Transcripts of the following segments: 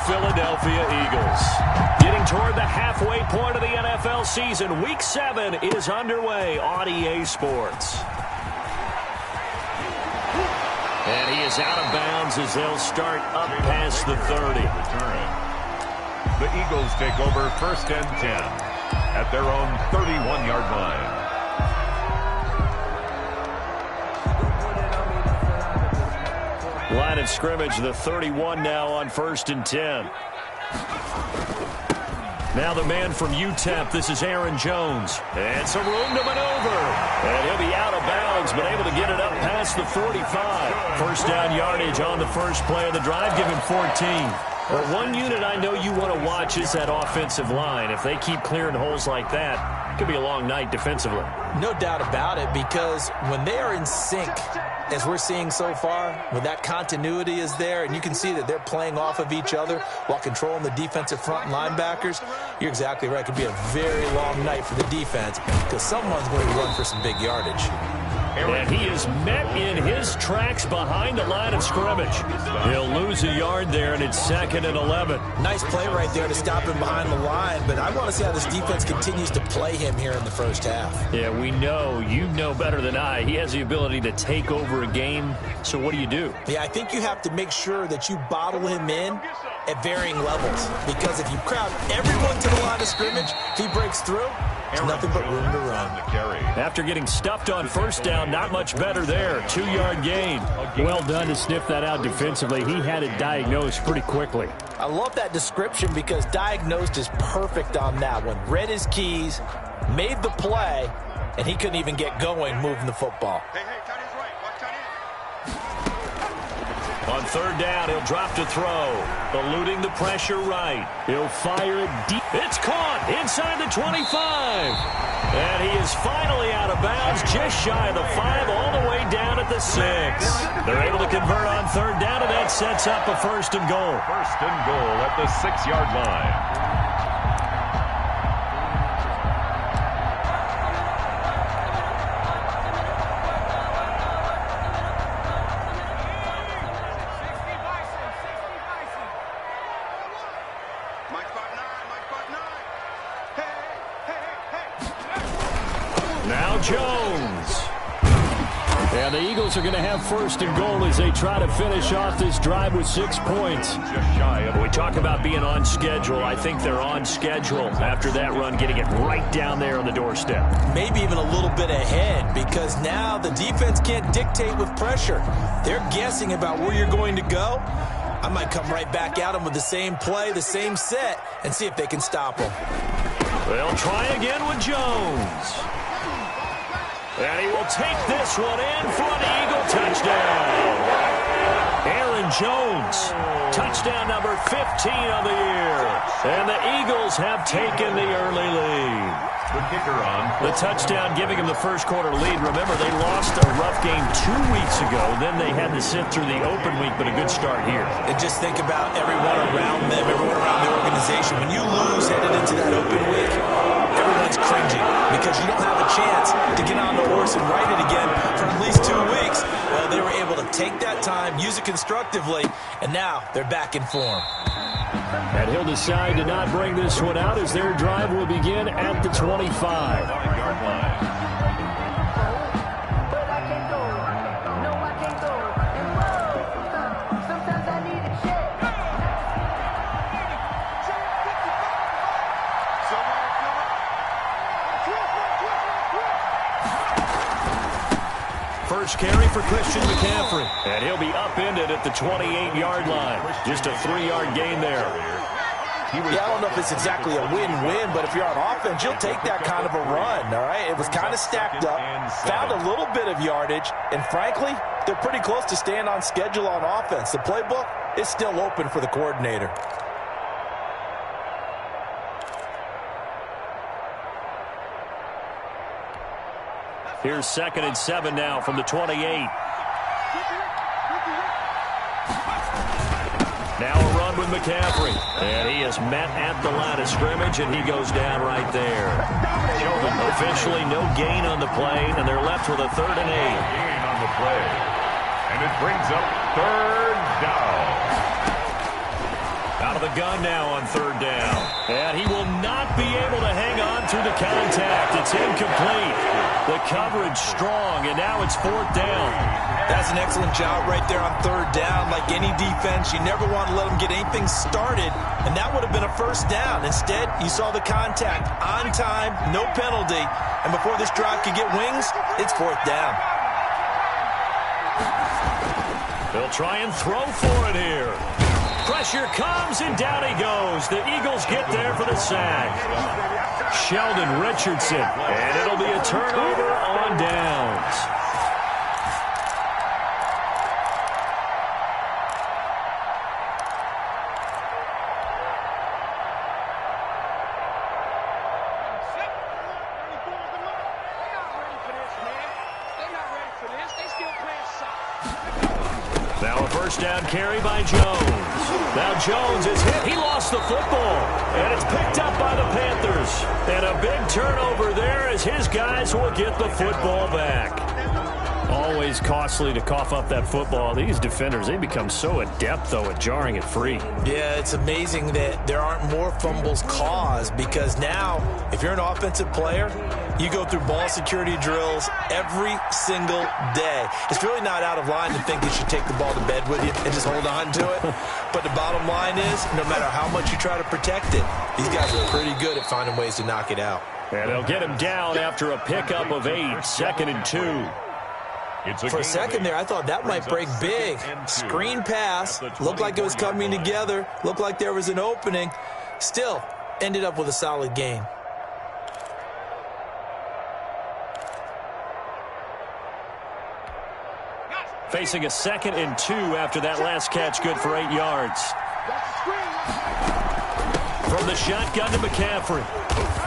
Philadelphia Eagles. Getting toward the halfway point of the NFL season, Week 7 is underway on EA Sports. And he is out of bounds as they'll start up past the 30. The Eagles take over 1st and 10 at their own 31-yard line. Line of scrimmage, the 31 now on 1st and 10. Now the man from UTEP, this is Aaron Jones. And some room to maneuver. And he'll be out of bounds, but able to get it up past the 45. First down yardage on the first play of the drive, give him 14. Well, one unit I know you want to watch is that offensive line. If they keep clearing holes like that, it could be a long night defensively. No doubt about it, because when they are in sync, as we're seeing so far, when that continuity is there, and you can see that they're playing off of each other while controlling the defensive front linebackers, you're exactly right. It could be a very long night for the defense because someone's going to run for some big yardage. And he is met in his tracks behind the line of scrimmage. He'll lose a yard there, and it's 2nd and 11. Nice play right there to stop him behind the line, but I want to see how this defense continues to play him here in the first half. Yeah, we know, you know better than I, he has the ability to take over a game. So what do? Yeah, I think you have to make sure that you bottle him in at varying levels, because if you crowd everyone to the line of scrimmage, if he breaks through, there's nothing but room to run. After getting stuffed on first down, not much better there. 2-yard gain. Well done to sniff that out defensively. He had it diagnosed pretty quickly. I love that description because diagnosed is perfect on that one. Read his keys, made the play, and he couldn't even get going moving the football. On 3rd down, he'll drop to throw. Eluding the pressure right. He'll fire it deep. It's caught inside the 25. And he is finally out of bounds, just shy of the 5, all the way down at the 6. They're able to convert on 3rd down, and that sets up a 1st and goal. 1st and goal at the 6-yard line. Jones. And the Eagles are going to have 1st and goal as they try to finish off this drive with 6 points. We talk about being on schedule. I think they're on schedule after that run, getting it right down there on the doorstep. Maybe even a little bit ahead, because now the defense can't dictate with pressure. They're guessing about where you're going to go. I might come right back at them with the same play, the same set, and see if they can stop them. They'll try again with Jones. And he will take this one in for an Eagle touchdown. Aaron Jones, touchdown number 15 of the year. And the Eagles have taken the early lead. The kicker on. The touchdown giving him the first quarter lead. Remember, they lost a rough game 2 weeks ago. Then they had to sit through the open week, but a good start here. And just think about everyone around them, everyone around the organization. When you lose headed into that open week, everyone's cringing because you don't have a chance to get on the horse and ride it again for at least 2 weeks. Well, they were able to take that time, use it constructively, and now they're back in form. And he'll decide to not bring this one out as their drive will begin at the 25-yard line. First carry for Christian McCaffrey. And he'll be upended at the 28-yard line. Just a 3-yard gain there. Yeah, I don't know if it's exactly a win-win, but if you're on offense, you'll take that kind of a run, all right? It was kind of stacked up, found a little bit of yardage, and frankly, they're pretty close to staying on schedule on offense. The playbook is still open for the coordinator. Here's 2nd and 7 now from the 28. Now a run with McCaffrey. And he is met at the line of scrimmage, and he goes down right there. Officially no gain on the play, and they're left with a 3rd and 8. Gain on the play. And it brings up 3rd down. Out out of the gun now on third down. And he will not be able to hang on through the contact. It's incomplete. The coverage strong, and now it's fourth down. That's an excellent job right there on third down. Like any defense, you never want to let them get anything started, and that would have been a first down. Instead, you saw the contact on time, no penalty, and before this drive could get wings, it's fourth down. They'll try and throw for it here. Pressure comes, and down he goes. The Eagles get there for the sack. Sheldon Richardson, and it'll be a turnover on downs. Now a first down carry by Jones. Now Jones is hit. He lost the football. And it's picked up by the Panthers. And a big turnover there as his guys will get the football back. Always costly to cough up that football. These defenders, they become so adept, though, at jarring it free. Yeah, it's amazing that there aren't more fumbles caused, because now, if you're an offensive player, you go through ball security drills every single day. It's really not out of line to think you should take the ball to bed with you and just hold on to it. But the bottom line is, no matter how much you try to protect it, these guys are pretty good at finding ways to knock it out. And they'll get him down after a pickup of 8, 2nd and 2. For a second there, I thought that might break big. Screen pass, looked like it was coming together, looked like there was an opening. Still, ended up with a solid gain. Facing a 2nd and 2 after that last catch, good for 8 yards. From the shotgun to Mccaffrey.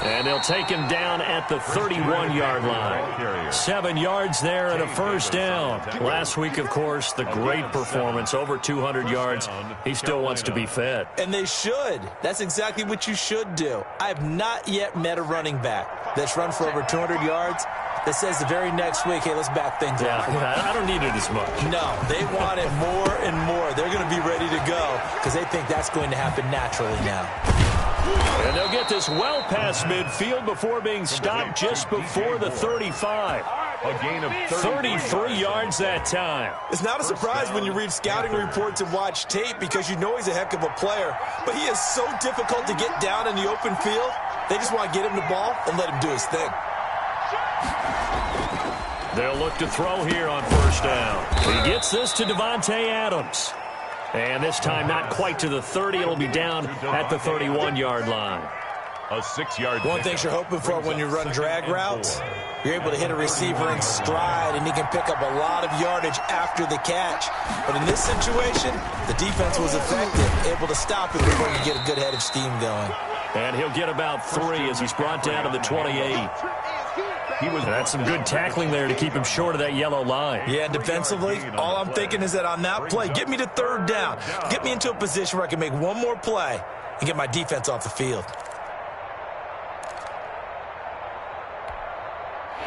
And they'll take him down at the 31-yard line. 7 yards there and a first down. Last week, of course, the great performance, over 200 yards. He still wants to be fed. And they should. That's exactly what you should do. I have not yet met a running back that's run for over 200 yards that says the very next week, hey, let's back things up. I don't need it as much. No, they want it more and more. They're going to be ready to go because they think that's going to happen naturally now. And they'll get this well past midfield before being stopped just before the 35. A gain of 33 yards that time. It's not a surprise when you read scouting reports and watch tape because you know he's a heck of a player. But he is so difficult to get down in the open field. They just want to get him the ball and let him do his thing. They'll look to throw here on first down. He gets this to Davante Adams. And this time not quite to the 30. It'll be down at the 31-yard line. A 6-yard. One thing you're hoping for when you run drag routes, you're able to hit a receiver in stride, and he can pick up a lot of yardage after the catch. But in this situation, the defense was effective, able to stop it before you get a good head of steam going. And he'll get about 3 as he's brought down to the 28. That's some good tackling there to keep him short of that yellow line. Yeah, defensively, all I'm thinking is that on that play, get me to third down. Get me into a position where I can make one more play and get my defense off the field.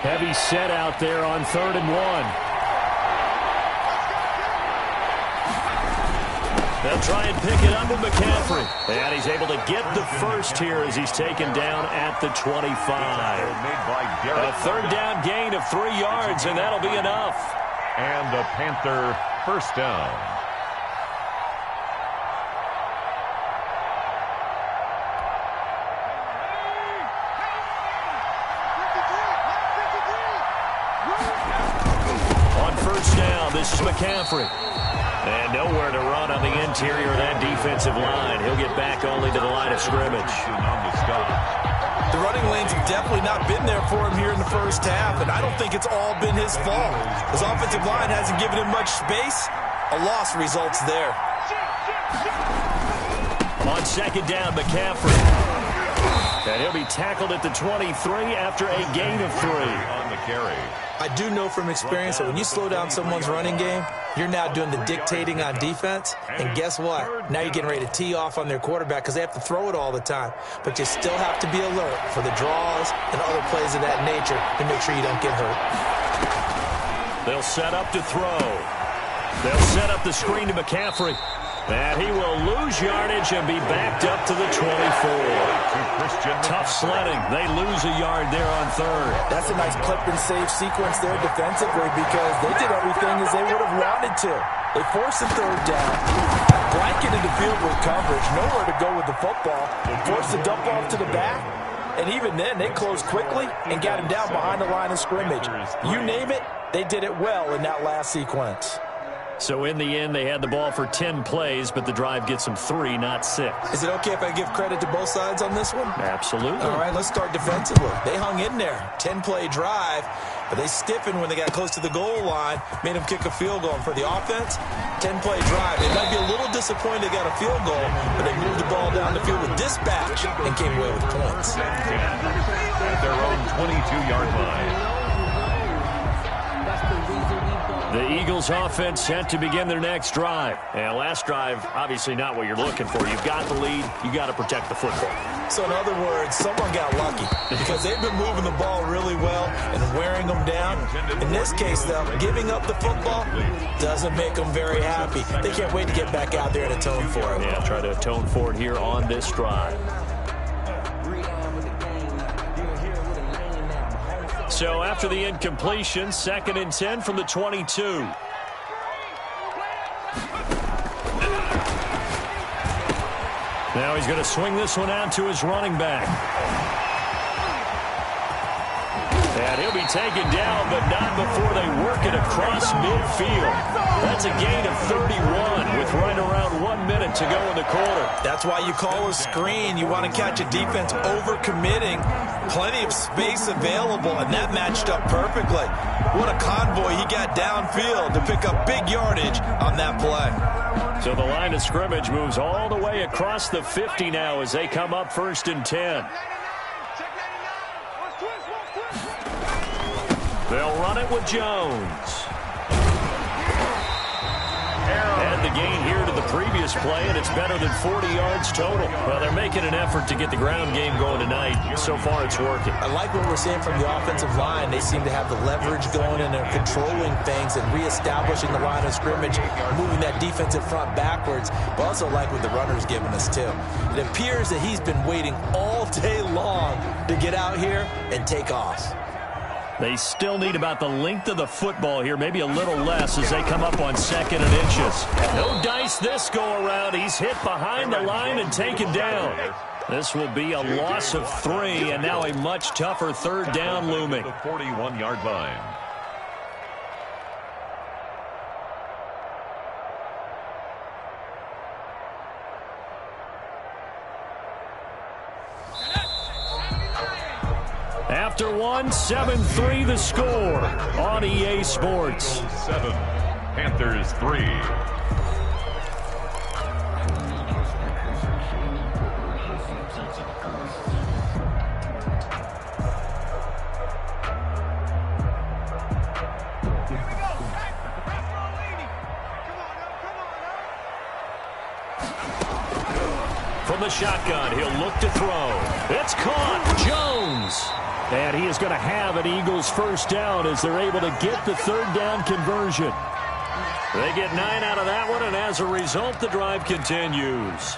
Heavy set out there on 3rd and 1. They'll try and pick it up with Mccaffrey. And he's able to get the first here as he's taken down at the 25. A 3rd down gain of 3 yards, and that'll be enough. And the Panther first down. On first down, this is Mccaffrey. And nowhere to run on the interior of that defensive line. He'll get back only to the line of scrimmage. The running lanes have definitely not been there for him here in the first half, and I don't think it's all been his fault. His offensive line hasn't given him much space. A loss results there. On 2nd down, McCaffrey. And he'll be tackled at the 23 after a gain of 3. On the carry. I do know from experience that when you slow down someone's running game, you're now doing the dictating on defense. And guess what? Now you're getting ready to tee off on their quarterback because they have to throw it all the time. But you still have to be alert for the draws and other plays of that nature to make sure you don't get hurt. They'll set up to throw. They'll set up the screen to McCaffrey. And he will lose yardage and be backed up to the 24. Tough sledding. They lose a yard there on third. That's a nice clip and save sequence there defensively because they did everything as they would have wanted to. They forced a third down, blanketed the field with coverage, nowhere to go with the football, forced the dump off to the back, and even then they closed quickly and got him down behind the line of scrimmage. You name it, they did it well in that last sequence. So in the end, they had the ball for 10 plays, but the drive gets them 3, not 6. Is it okay if I give credit to both sides on this one? Absolutely. All right, let's start defensively. They hung in there. 10-play drive, but they stiffened when they got close to the goal line, made them kick a field goal. And for the offense, 10-play drive. They might be a little disappointed they got a field goal, but they moved the ball down the field with dispatch and came away with points. At their own 22-yard line. The Eagles offense set to begin their next drive. And last drive, obviously not what you're looking for. You've got the lead. You got to protect the football. So in other words, someone got lucky because they've been moving the ball really well and wearing them down. In this case, though, giving up the football doesn't make them very happy. They can't wait to get back out there and atone for it. Yeah, try to atone for it here on this drive. So after the incompletion, 2nd and 10 from the 22. Now he's going to swing this one out to his running back. And he'll be taken down, but not before they work it across midfield. That's a gain of 31 with right around 1 minute to go in the quarter. That's why you call a screen. You want to catch a defense over-committing. Plenty of space available, and that matched up perfectly. What a convoy he got downfield to pick up big yardage on that play. So the line of scrimmage moves all the way across the 50 now as they come up 1st and 10. They'll run it with Jones. And the gain here to the previous play, and it's better than 40 yards total. Well, they're making an effort to get the ground game going tonight. So far, it's working. I like what we're seeing from the offensive line. They seem to have the leverage going, and they're controlling things and reestablishing the line of scrimmage, moving that defensive front backwards. But also like what the runner's giving us, too. It appears that he's been waiting all day long to get out here and take off. They still need about the length of the football here, maybe a little less as they come up on 2nd and inches. No dice this go-around. He's hit behind the line and taken down. This will be a loss of 3, and now a much tougher 3rd down looming. The 41-yard line. After 1, 7-3 the score on EA Sports. 7, Panthers 3. From the shotgun, he'll look to throw. It's caught. Jones. And he is going to have an Eagles 1st down as they're able to get the 3rd down conversion. They get 9 out of that one, and as a result, the drive continues.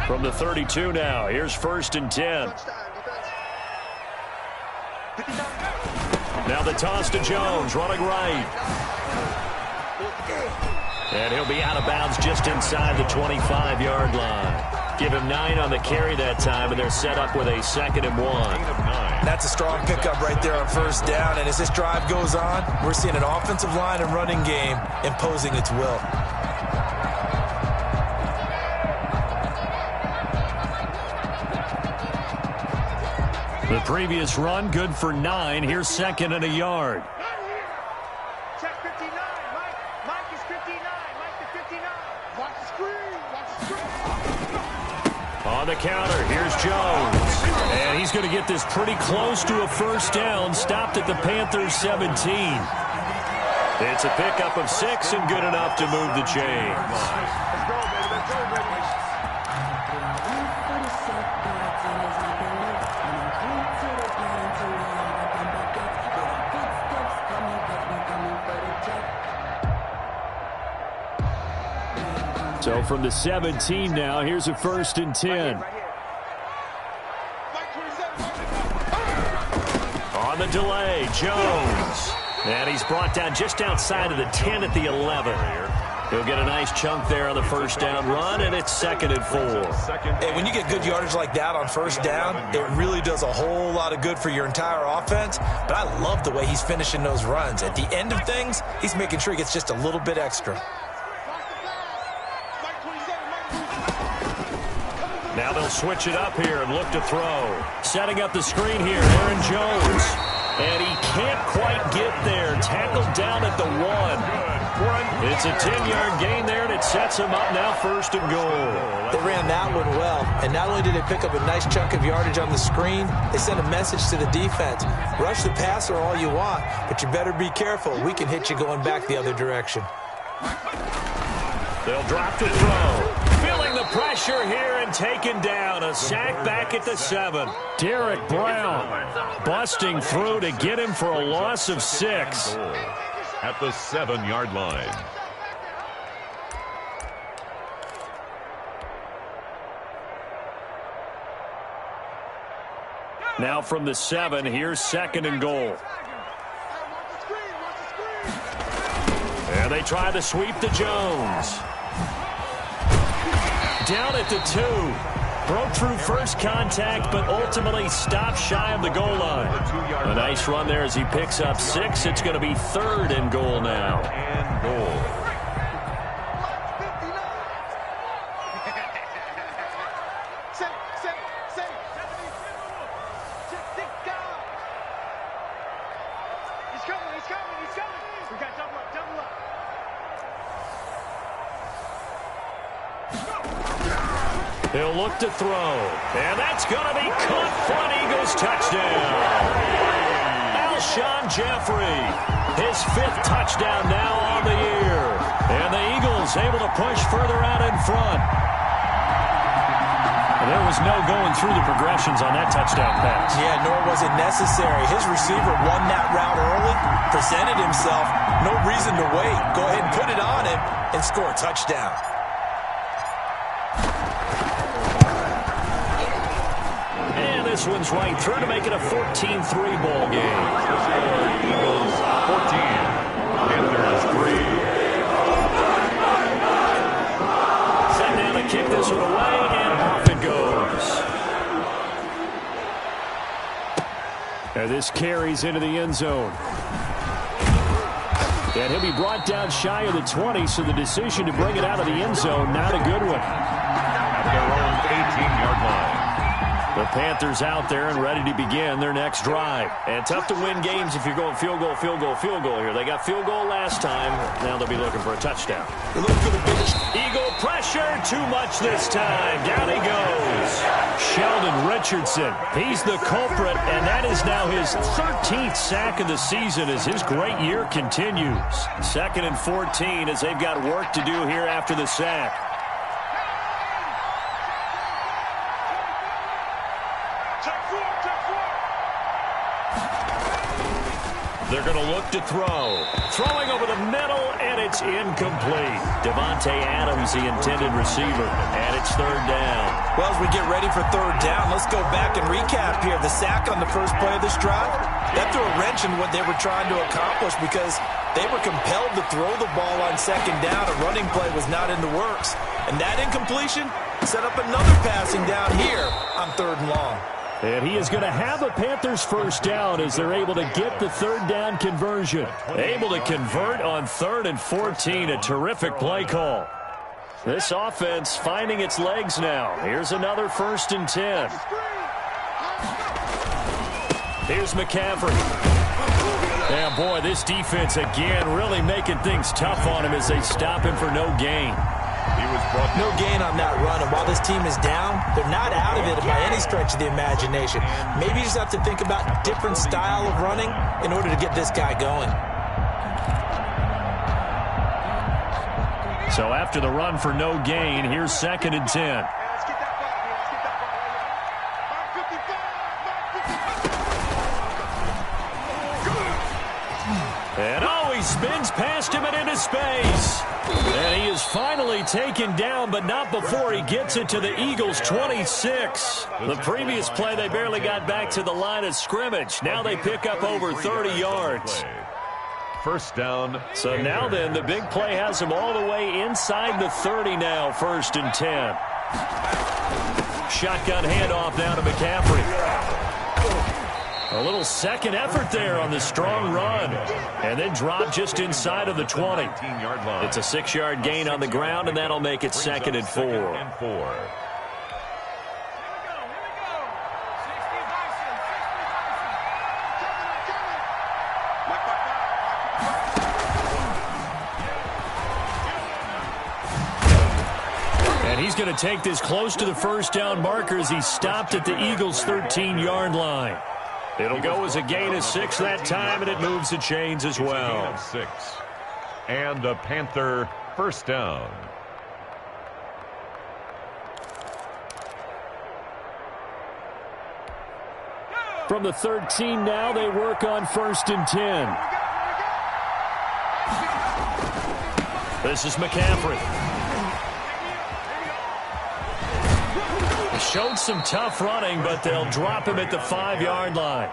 From the 32 now, here's 1st and 10. Now the toss to Jones, running right. And he'll be out of bounds just inside the 25-yard line. Give him 9 on the carry that time, and they're set up with a 2nd and 1. That's a strong pickup right there on 1st down, and as this drive goes on, we're seeing an offensive line and running game imposing its will. The previous run, good for 9. Here's 2nd and a yard. Check 59. Mike is 59. Mike to 59. Watch the screen. Watch the screen. On the counter, here's Jones. And he's going to get this pretty close to a 1st down. Stopped at the Panthers 17. It's a pickup of 6 and good enough to move the chains. Let's go, baby. Let's go, baby. So from the 17 now, here's a 1st and 10. On the delay, Jones. And he's brought down just outside of the 10 at the 11. He'll get a nice chunk there on the 1st down run, and it's 2nd and 4. Hey, when you get good yardage like that on 1st down, it really does a whole lot of good for your entire offense. But I love the way he's finishing those runs. At the end of things, he's making sure he gets just a little bit extra. Now they'll switch it up here and look to throw. Setting up the screen here, Aaron Jones. And he can't quite get there. Tackled down at the 1. It's a 10-yard gain there, and it sets him up now 1st and goal. They ran that one well, and not only did they pick up a nice chunk of yardage on the screen, they sent a message to the defense. Rush the passer all you want, but you better be careful. We can hit you going back the other direction. They'll drop to throw. Feeling the pressure here and taken down. A sack back at the 7. Derek Brown busting through to get him for a loss of 6. At the 7-yard line. Now from the 7, here's 2nd and goal. And they try to sweep to Jones. Down at the 2. Broke through first contact, but ultimately stopped shy of the goal line. A nice run there as he picks up 6. It's going to be 3rd and goal now. And goal. We got double up. He'll look to throw. And that's going to be caught for an Eagles touchdown. Mccaffrey, his 5th touchdown now on the year. And the Eagles able to push further out in front. There was no going through the progressions on that touchdown pass. Yeah, nor was it necessary. His receiver won that route early, presented himself. No reason to wait. Go ahead and put it on him and score a touchdown. And this one's right through to make it a 14-3 ball game. Eagles 14, Panthers 3. Set down to kick this one away, and off it goes. And this carries into the end zone. And he'll be brought down shy of the 20, so the decision to bring it out of the end zone, not a good one. At their own 18-yard line. The Panthers out there and ready to begin their next drive. And tough to win games if you're going field goal, field goal, field goal here. They got field goal last time. Now they'll be looking for a touchdown. Look for the biggest. Eagle pressure, too much this time. Down he goes. Sheldon Richardson, he's the culprit, and that is now his 13th sack of the season as his great year continues. 2nd and 14 as they've got work to do here after the sack. They're going to look to throw. Throwing over the middle, and it's incomplete. Devontae Adams, the intended receiver, and it's 3rd down. Well, as we get ready for 3rd down, let's go back and recap here. The sack on the first play of this drive, that threw a wrench in what they were trying to accomplish because they were compelled to throw the ball on 2nd down. A running play was not in the works. And that incompletion set up another passing down here on 3rd and long. And he is going to have a Panthers 1st down as they're able to get the 3rd down conversion. Able to convert on 3rd and 14. A terrific play call. This offense finding its legs now. Here's another 1st and 10. Here's Mccaffrey. And boy, this defense again really making things tough on him as they stop him for no gain. No gain on that run, and while this team is down, they're not out of it by any stretch of the imagination. Maybe you just have to think about a different style of running in order to get this guy going. So after the run for no gain, here's 2nd and 10. And oh, he spins past him and into space. And he is finally taken down, but not before he gets it to the Eagles' 26. The previous play, they barely got back to the line of scrimmage. Now they pick up over 30 yards. First down. So now then, the big play has him all the way inside the 30 now, 1st and 10. Shotgun handoff now to McCaffrey. A little second effort there on the strong run. And then drop just inside of the 20. It's a 6-yard gain on the ground, and that'll make it 2nd and 4. And he's going to take this close to the first down marker as he stopped at the Eagles' 13-yard line. It'll go as a gain of 6 that time, and it moves the chains as well. 6. And a Panther first down. From the 13 now, they work on 1st and 10. This is McCaffrey. Showed some tough running, but they'll drop him at the 5-yard line.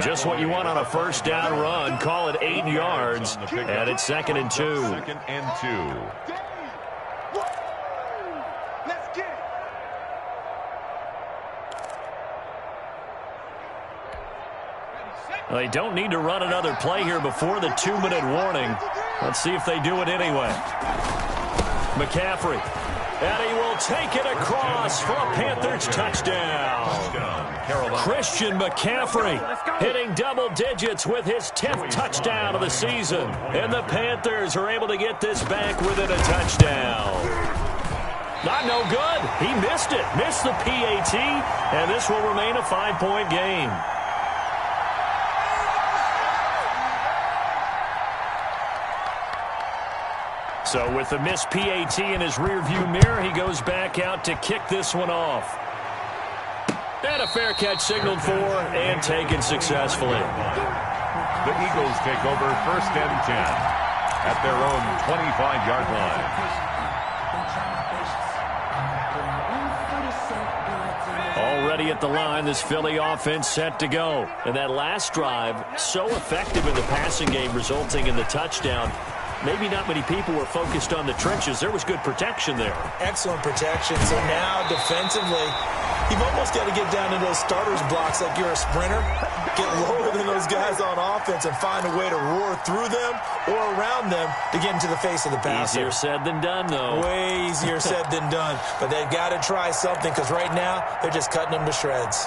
Just what you want on a first down run. Call it 8 yards, and it's 2nd and 2. 2nd and 2. Let's get it. They don't need to run another play here before the 2-minute warning. Let's see if they do it anyway. McCaffrey. And he will take it across for a Panthers touchdown. Christian McCaffrey hitting double digits with his 10th touchdown of the season. And the Panthers are able to get this back within a touchdown. Not no good. He missed it. Missed the PAT. And this will remain a 5-point game. So with the missed PAT in his rearview mirror, he goes back out to kick this one off. And a fair catch signaled for and taken successfully. The Eagles take over 1st and 10 at their own 25-yard line. Already at the line, this Philly offense set to go. And that last drive, so effective in the passing game, resulting in the touchdown. Maybe not many people were focused on the trenches. There was good protection there. Excellent protection. So now defensively, you've almost got to get down to those starters blocks like you're a sprinter. Get lower than those guys on offense and find a way to roar through them or around them to get into the face of the passer. Easier said than done, though. Way easier said than done. But they've got to try something because right now they're just cutting them to shreds.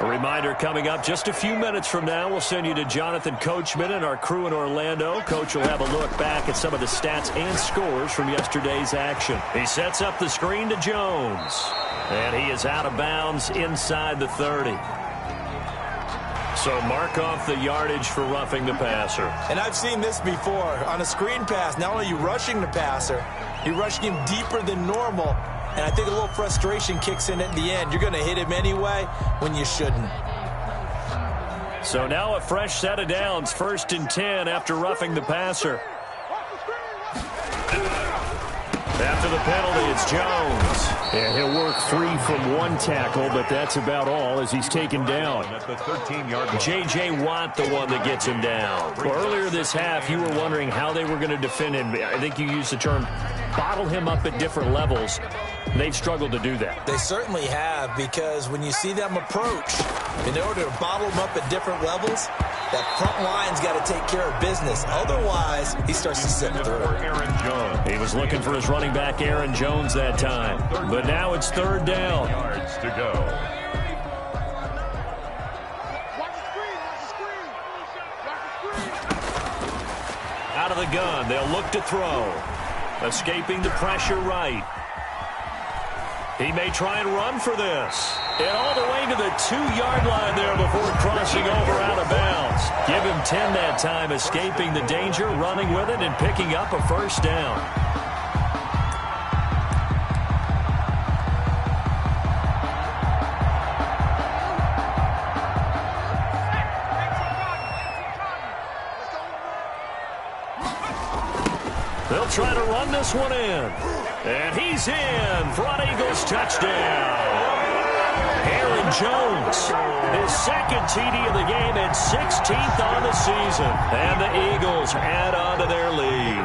A reminder coming up just a few minutes from now, we'll send you to Jonathan Coachman and our crew in Orlando. Coach will have a look back at some of the stats and scores from yesterday's action. He sets up the screen to Jones. And he is out of bounds inside the 30. So mark off the yardage for roughing the passer. And I've seen this before. On a screen pass, not only are you rushing the passer, you're rushing him deeper than normal. And I think a little frustration kicks in at the end. You're going to hit him anyway when you shouldn't. So now a fresh set of downs, 1st and 10 after roughing the passer. After the penalty, it's Jones. And he'll work free from 1 tackle, but that's about all as he's taken down. At the 13-yard line. J.J. Watt, the one that gets him down. Well, earlier this half, you were wondering how they were going to defend him. I think you used the term bottle him up at different levels. They've struggled to do that. They certainly have, because when you see them approach, in order to bottle them up at different levels, that front line's got to take care of business. Otherwise, he starts to slip through. Aaron Jones. He was looking for his running back, Aaron Jones, that time. But now it's 3rd down. Yards to go. Watch the screen. Watch the screen. Watch the screen. Out of the gun, they'll look to throw. Escaping the pressure right. He may try and run for this. And all the way to the 2-yard line there before crossing over out of bounds. Give him 10 that time, escaping the danger, running with it, and picking up a 1st down. They'll try to run this one in. And he's in for an Eagles touchdown. Aaron Jones, his second TD of the game and 16th on the season. And the Eagles add on to their lead.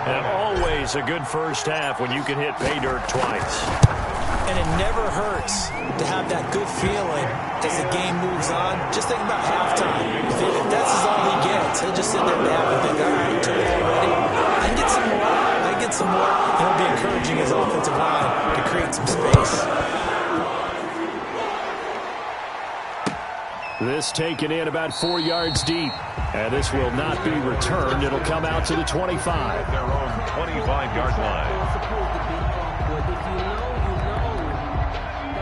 And always a good first half when you can hit pay dirt twice. And it never hurts to have that good feeling as the game moves on. Just think about halftime. If that's all he gets, he'll just sit there and have and think, all right, 2 already. I can get some more. I can get some more. And it'll be encouraging his offensive line to create some space. This taken in about 4 yards deep. And this will not be returned. It'll come out to the 25. Their own 25-yard line.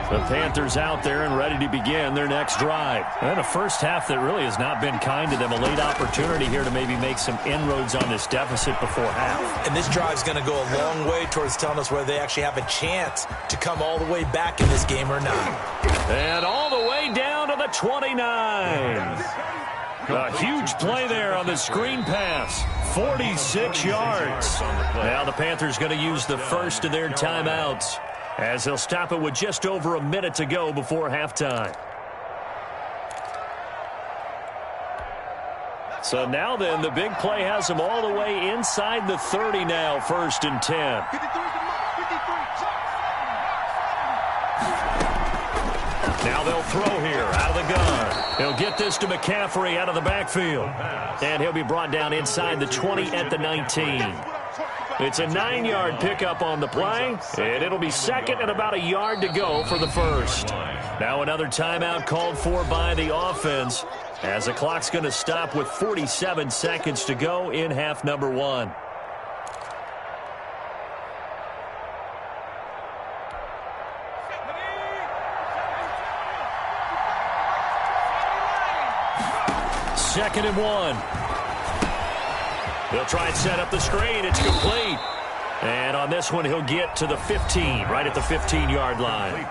The Panthers out there and ready to begin their next drive. And a first half that really has not been kind to them. A late opportunity here to maybe make some inroads on this deficit before half. And this drive is going to go a long way towards telling us whether they actually have a chance to come all the way back in this game or not. And all the way down to the 29. A huge play there on the screen pass. 46 yards. Now the Panthers going to use the first of their timeouts, as they'll stop it with just over a minute to go before halftime. So now then, the big play has them all the way inside the 30 now, 1st and 10. Now they'll throw here out of the gun. He'll get this to Mccaffrey out of the backfield. And he'll be brought down inside the 20 at the 19. It's a 9-yard pickup on the play, and it'll be second and about a yard to go for the first. Now another timeout called for by the offense, as the clock's going to stop with 47 seconds to go in half number 1. Second and 1. He'll try and set up the screen. It's complete. And on this one, he'll get to the 15, right at the 15-yard line.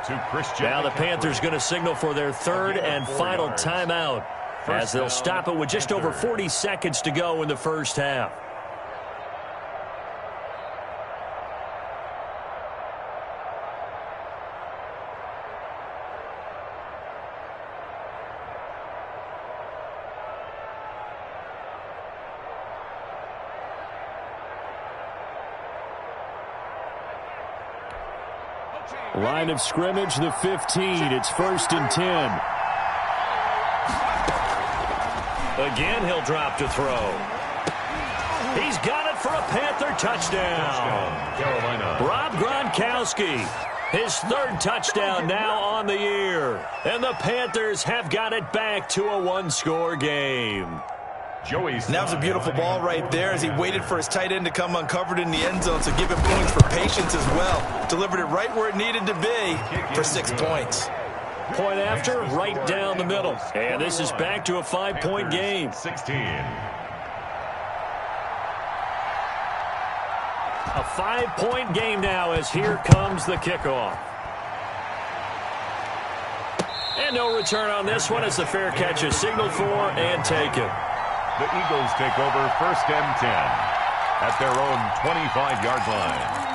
Now the Panthers going to signal for their third and final timeout, as they'll stop it with just over 40 seconds to go in the first half. Line of scrimmage, the 15. It's 1st and 10. Again, he'll drop to throw. He's got it for a Panther touchdown. Carolina. Rob Gronkowski, his 3rd touchdown now on the year. And the Panthers have got it back to a 1-score game. Joey. That was a beautiful ball right there as he waited for his tight end to come uncovered in the end zone, so give him points for patience as well. Delivered it right where it needed to be for 6 points. Point after, right down the middle. And this is back to a 5-point game. 16. A 5-point game now as here comes the kickoff. And no return on this one as the fair catch is signaled for and taken. The Eagles take over 1st and 10 at their own 25-yard line.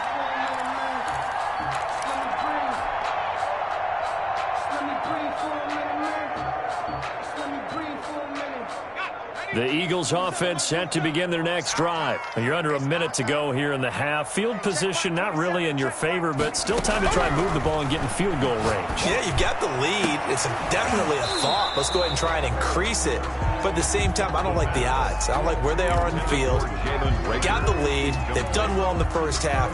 The Eagles offense set to begin their next drive. You're under a minute to go here in the half. Field position not really in your favor, but still time to try and move the ball and get in field goal range. Yeah, you've got the lead. It's definitely a thought. Let's go ahead and try and increase it. But at the same time, I don't like the odds. I don't like where they are on the field. Got the lead. They've done well in the first half.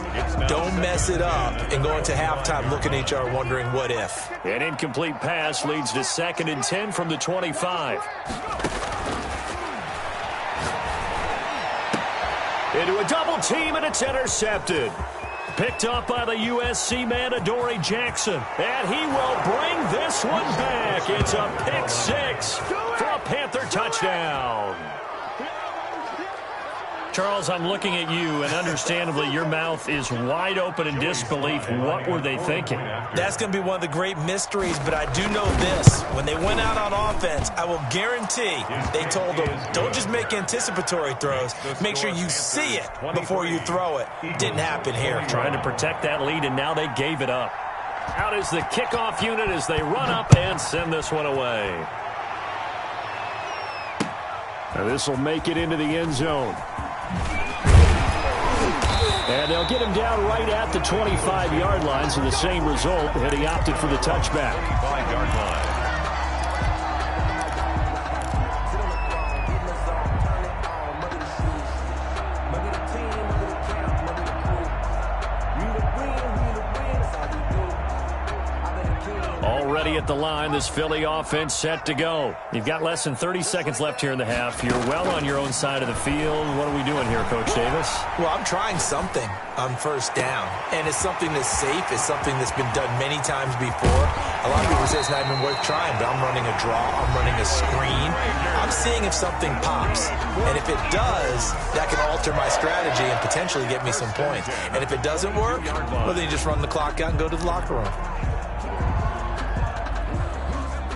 Don't mess it up and go into halftime looking at each other wondering what if. An incomplete pass leads to 2nd and 10 from the 25. Into a double team, and it's intercepted. Picked up by the USC man, Adoree Jackson. And he will bring this one back. It's a pick 6 for a Panther touchdown. Charles, I'm looking at you, and understandably, your mouth is wide open in disbelief. What were they thinking? That's going to be one of the great mysteries, but I do know this. When they went out on offense, I will guarantee they told them, don't just make anticipatory throws. Make sure you see it before you throw it. Didn't happen here. Trying to protect that lead, and now they gave it up. Out is the kickoff unit as they run up and send this one away. This will make it into the end zone. And they'll get him down right at the 25-yard line, so the same result, and he opted for the touchback. 5-yard line. Already at the line, this Philly offense set to go. You've got less than 30 seconds left here in the half. You're well on your own side of the field. What are we doing here, Coach Davis? Well, I'm trying something on first down, and it's something that's safe. It's something that's been done many times before. A lot of people say it's not even worth trying, but I'm running a draw. I'm running a screen. I'm seeing if something pops, and if it does, that can alter my strategy and potentially get me some points. And if it doesn't work, well, then you just run the clock out and go to the locker room.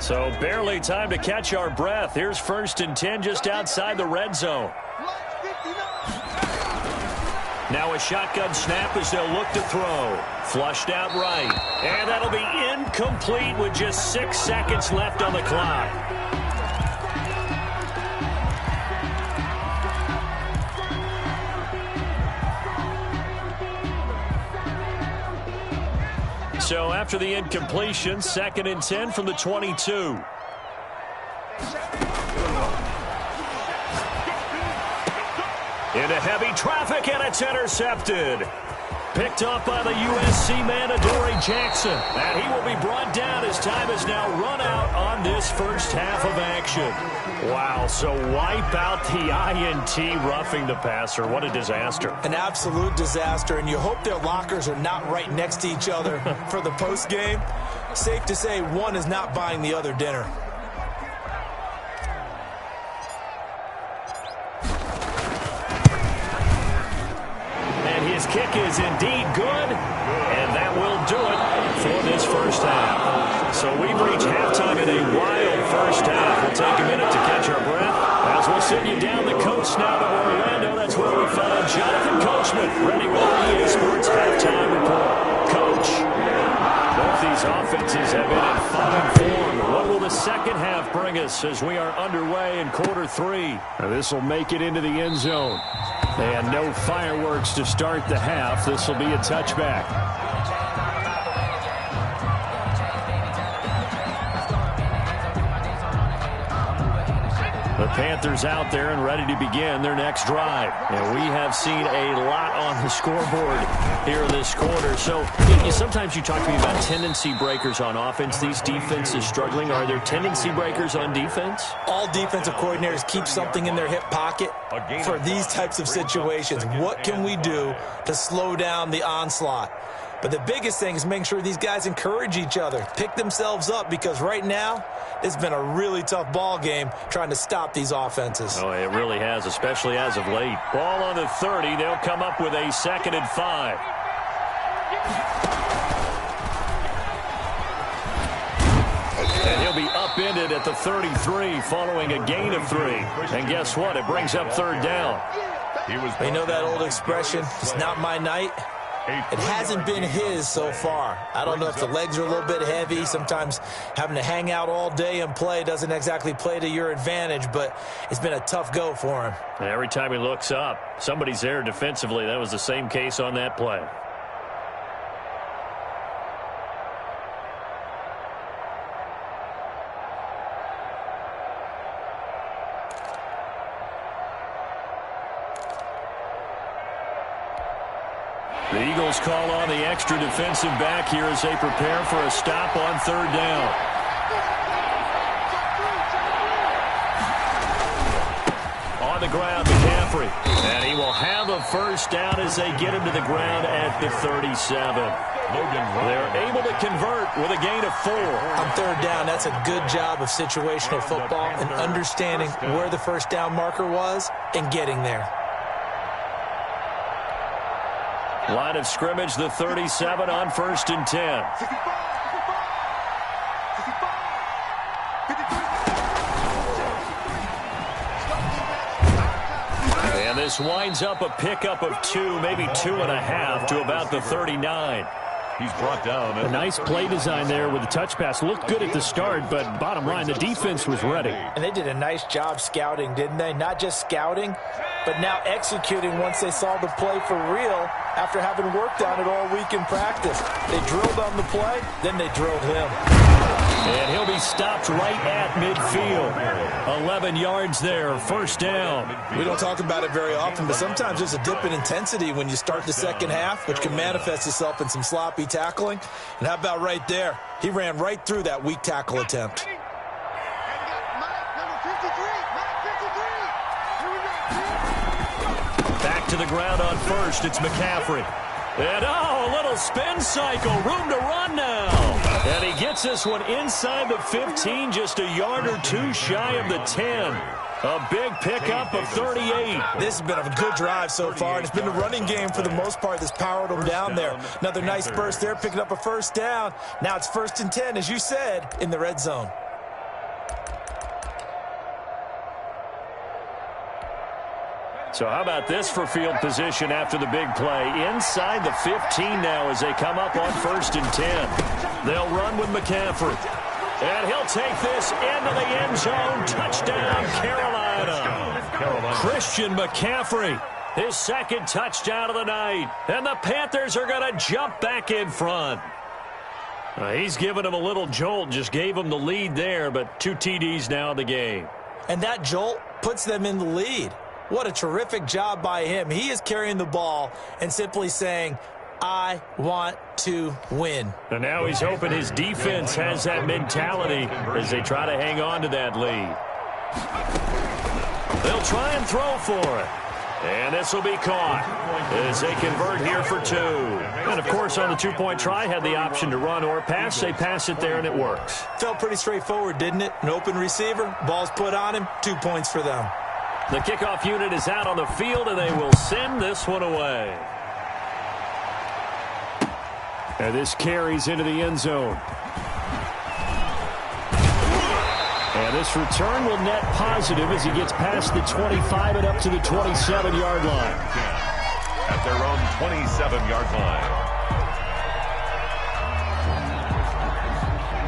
So barely time to catch our breath. Here's 1st and 10 just outside the red zone. Now a shotgun snap as they'll look to throw. Flushed out right. And that'll be incomplete with just 6 seconds left on the clock. So after the incompletion, 2nd and 10 from the 22. Into heavy traffic, and it's intercepted. Picked up by the USC man, Adoree Jackson. And he will be brought down as time is now run out on this first half of action. Wow, so wipe out the INT roughing the passer. What a disaster. An absolute disaster, and you hope their lockers are not right next to each other for the post game. Safe to say one is not buying the other dinner. His kick is indeed good, and that will do it for this first half. So we've reached halftime in a wild first half. We'll take a minute to catch our breath as we'll send you down the coast now to Orlando. That's where we find Jonathan Coachman ready with our EA Sports halftime report. Coach, both these offenses have been in fine form. What will the second half bring us as we are underway in quarter 3? This will make it into the end zone. And no fireworks to start the half. This will be a touchback. The Panthers out there and ready to begin their next drive. And we have seen a lot on the scoreboard here this quarter. So sometimes you talk to me about tendency breakers on offense. These defenses struggling. Are there tendency breakers on defense? All defensive coordinators keep something in their hip pocket for these types of situations. What can we do to slow down the onslaught? But the biggest thing is making sure these guys encourage each other, pick themselves up, because right now it's been a really tough ball game trying to stop these offenses. Oh, it really has, especially as of late. Ball on the 30. They'll come up with a 2nd and 5. And he'll be upended at the 33 following a gain of 3. And guess what? It brings up 3rd down. You know that old expression, it's not my night? It hasn't been his so far. I don't know if the legs are a little bit heavy. Sometimes having to hang out all day and play doesn't exactly play to your advantage, but it's been a tough go for him. And every time he looks up, somebody's there defensively. That was the same case on that play. The Eagles call on the extra defensive back here as they prepare for a stop on 3rd down. On the ground, Mccaffrey. And he will have a first down as they get him to the ground at the 37. They're able to convert with a gain of 4. On 3rd down, that's a good job of situational football and understanding where the first down marker was and getting there. Line of scrimmage, the 37 on 1st and 10. And this winds up a pickup of 2, maybe 2.5 to about the 39. He's brought down. A nice play design there with the touch pass. Looked good at the start, but bottom line, the defense was ready. And they did a nice job scouting, didn't they? Not just scouting, but now executing once they saw the play for real after having worked on it all week in practice. They drilled on the play, then they drilled him. And he'll be stopped right at midfield. 11 yards there, 1st down. We don't talk about it very often, but sometimes there's a dip in intensity when you start the second half, which can manifest itself in some sloppy tackling. And how about right there? He ran right through that weak tackle attempt. Back to the ground on 1st. It's McCaffrey. And, a little spin cycle. Room to run now. And he gets this one inside the 15, just a yard or 2 shy of the 10. A big pickup of 38. This has been a good drive so far, and it's been the running game for the most part that's powered them down there. Another nice burst there, picking up a 1st down. Now it's 1st and 10, as you said, in the red zone. So how about this for field position after the big play? Inside the 15 now as they come up on 1st and 10. They'll run with McCaffrey. And he'll take this into the end zone. Touchdown, Carolina. Christian McCaffrey, his 2nd touchdown of the night. And the Panthers are going to jump back in front. He's giving them a little jolt, just gave them the lead there, but 2 TDs now in the game. And that jolt puts them in the lead. What a terrific job by him. He is carrying the ball and simply saying, I want to win. And now he's hoping his defense has that mentality as they try to hang on to that lead. They'll try and throw for it. And this will be caught as they convert here for 2. And, of course, on the 2-point try, had the option to run or pass. They pass it there, and it works. Felt pretty straightforward, didn't it? An open receiver, ball's put on him, 2 points for them. The kickoff unit is out on the field, and they will send this one away. And this carries into the end zone. And this return will net positive as he gets past the 25 and up to the 27-yard line. At their own 27-yard line.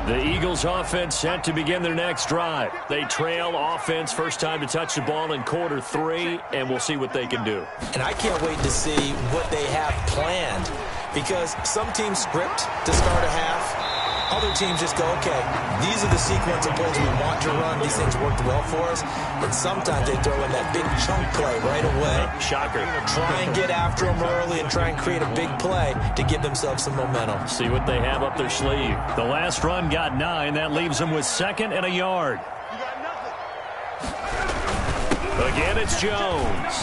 The Eagles offense set to begin their next drive. They trail offense, first time to touch the ball in quarter 3, and we'll see what they can do. And I can't wait to see what they have planned, because some teams script to start a half. Other teams just go, okay, these are the sequence of plays we want to run. These things worked well for us. And sometimes they throw in that big chunk play right away. Shocker. Try and get after them early and try and create a big play to give themselves some momentum. See what they have up their sleeve. The last run got 9. That leaves them with 2nd and a yard. Again, it's Jones.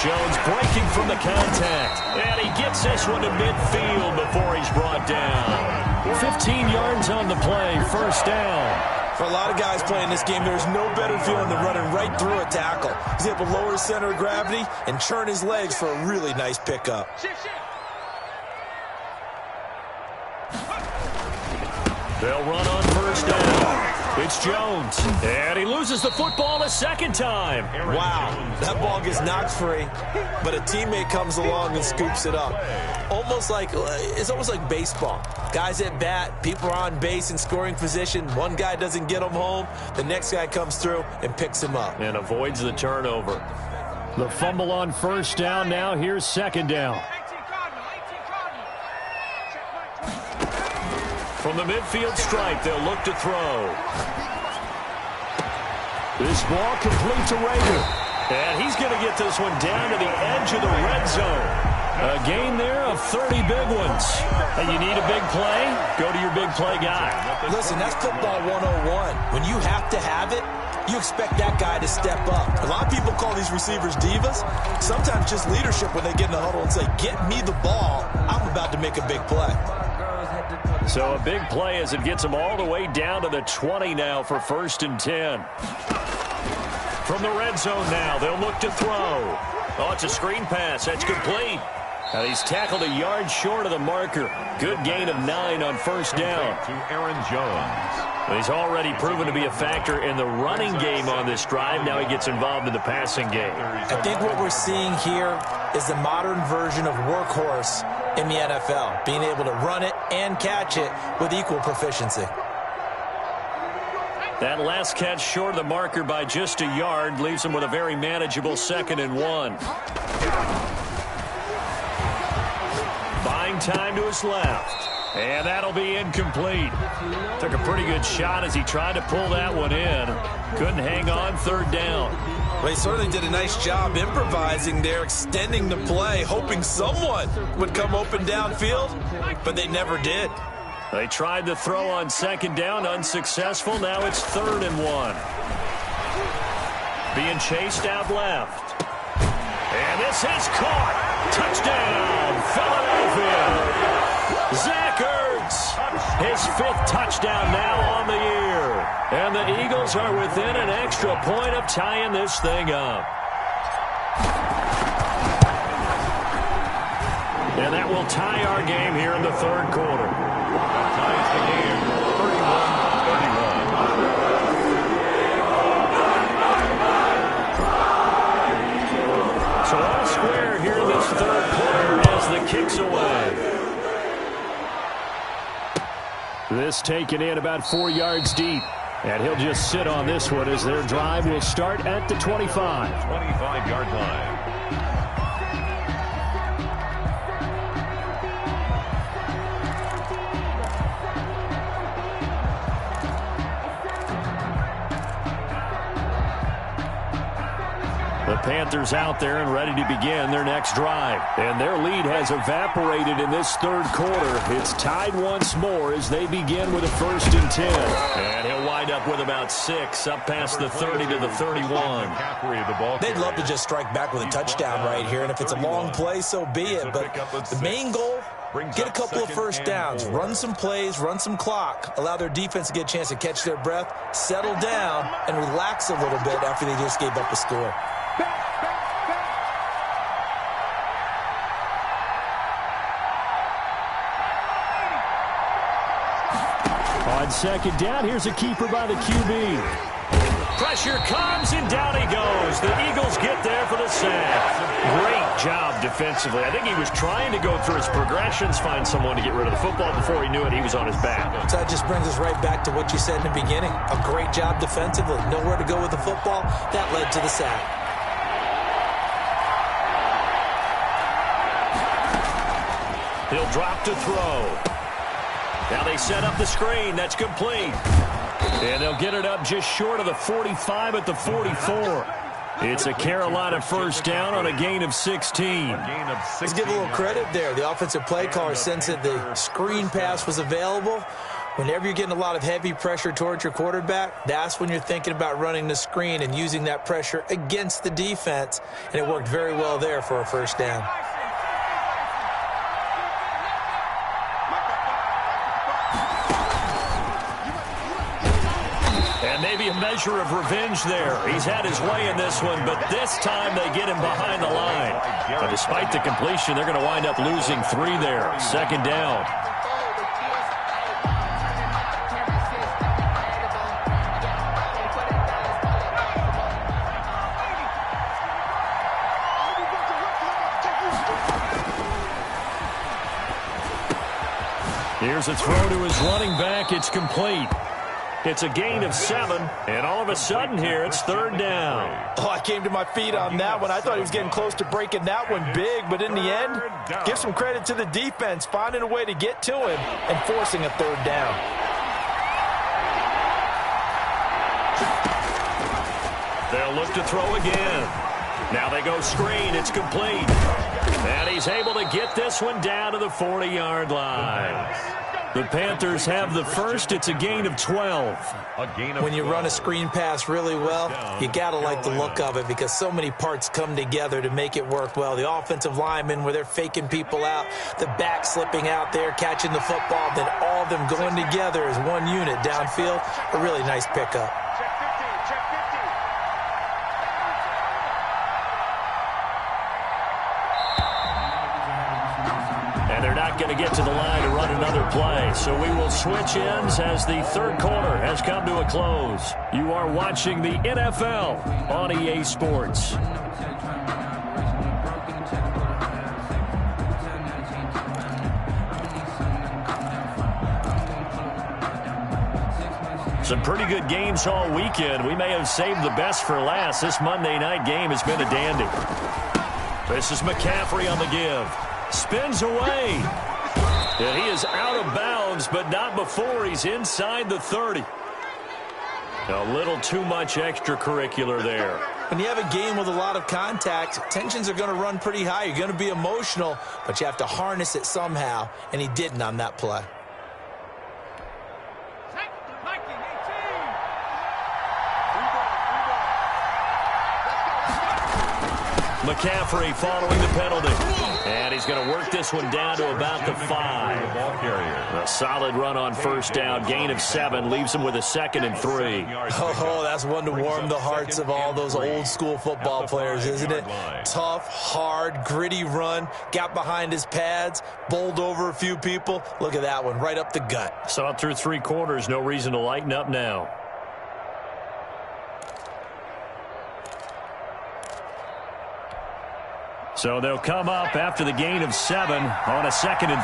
Jones breaking from the contact. And he gets this one to midfield before he's brought down. 15 yards on the play, 1st down. For a lot of guys playing this game, there's no better feeling than running right through a tackle. He's able to lower his center of gravity and churn his legs for a really nice pickup. They'll run on 1st down. It's Jones. And he loses the football a 2nd time. Wow, that ball gets knocked free, but a teammate comes along and scoops it up. It's almost like baseball. Guys at bat, people are on base in scoring position. One guy doesn't get him home. The next guy comes through and picks him up. And avoids the turnover. The fumble on 1st down. Now here's 2nd down. From the midfield stripe, they'll look to throw. This ball complete to Rager. And he's going to get this one down to the edge of the red zone. A gain there of 30 big ones. And you need a big play? Go to your big play guy. Listen, that's football 101. When you have to have it, you expect that guy to step up. A lot of people call these receivers divas. Sometimes just leadership when they get in the huddle and say, get me the ball. I'm about to make a big play. So a big play as it gets them all the way down to the 20 now for 1st and 10. From the red zone now, they'll look to throw. Oh, it's a screen pass. That's complete. And he's tackled a yard short of the marker. Good gain of 9 on first down. To Aaron Jones. He's already proven to be a factor in the running game on this drive. Now he gets involved in the passing game. I think what we're seeing here is the modern version of workhorse in the NFL, being able to run it and catch it with equal proficiency. That last catch short of the marker by just a yard leaves him with a very manageable 2nd and 1. Buying time to his left. And that'll be incomplete. Took a pretty good shot as he tried to pull that one in. Couldn't hang on 3rd down. Well, he certainly did a nice job improvising there, extending the play, hoping someone would come open downfield, but they never did. They tried to throw on 2nd down, unsuccessful. Now it's 3rd and 1. Being chased out left. And this is caught. Touchdown, Philadelphia. Zach Ertz, his 5th touchdown now on the year. And the Eagles are within an extra point of tying this thing up. And that will tie our game here in the 3rd quarter. Ties the game 31-31. So all square here in this 3rd quarter as the kick's away. This taken in about 4 yards deep. And he'll just sit on this one as their drive will start at the 25. 25-yard line. The Panthers out there and ready to begin their next drive. And their lead has evaporated in this 3rd quarter. It's tied once more as they begin with a 1st and 10. And he'll wind up with about 6, up past the 30 to the 31. Mccaffrey, the ball They'd love to just strike back with a touchdown right here, and if it's a long play, so be it. But the main goal, get a couple of 1st downs, run some plays, run some clock, allow their defense to get a chance to catch their breath, settle down, and relax a little bit after they just gave up a score. On 2nd down, here's a keeper by the QB. Pressure comes, and down he goes. The Eagles get there for the sack. Great job defensively. I think he was trying to go through his progressions, find someone to get rid of the football. Before he knew it, he was on his back. So that just brings us right back to what you said in the beginning. A great job defensively. Nowhere to go with the football. That led to the sack. He'll drop to throw. Now they set up the screen. That's complete. And they'll get it up just short of the 45 at the 44. It's a Carolina 1st down on a gain of 16. Let's give a little credit there. The offensive play caller sensed that the screen pass was available. Whenever you're getting a lot of heavy pressure towards your quarterback, that's when you're thinking about running the screen and using that pressure against the defense. And it worked very well there for a 1st down. Maybe a measure of revenge there. He's had his way in this one, but this time they get him behind the line. But despite the completion, they're going to wind up losing 3 there. 2nd down. Here's a throw to his running back. It's complete. It's a gain of 7, and all of a sudden here, it's 3rd down. Oh, I came to my feet on that one. I thought he was getting close to breaking that one big, but in the end, give some credit to the defense, finding a way to get to him and forcing a 3rd down. They'll look to throw again. Now they go screen. It's complete. And he's able to get this one down to the 40-yard line. The Panthers have the 1st. It's a gain of 12. When you run a screen pass really well, you got to like the look of it because so many parts come together to make it work well. The offensive linemen, where they're faking people out, the back slipping out there, catching the football, then all of them going together as one unit downfield. A really nice pickup. And they're not going to get to the line to run another play. So we will switch ends as the third quarter has come to a close. You are watching the NFL on EA Sports. Some pretty good games all weekend. We may have saved the best for last. This Monday night game has been a dandy. This is McCaffrey on the give. Spins away. And he is out of bounds, but not before he's inside the 30. A little too much extracurricular there. When you have a game with a lot of contact, tensions are going to run pretty high. You're going to be emotional, but you have to harness it somehow, and he didn't on that play. McCaffrey following the penalty. And he's going to work this one down to about the 5. A solid run on first down. Gain of 7 leaves him with a 2nd and 3. Oh, that's one to warm the hearts of all those old school football players, isn't it? Tough, hard, gritty run. Got behind his pads, bowled over a few people. Look at that one, right up the gut. Saw it through 3 quarters. No reason to lighten up now. So they'll come up after the gain of 7 on a 2nd and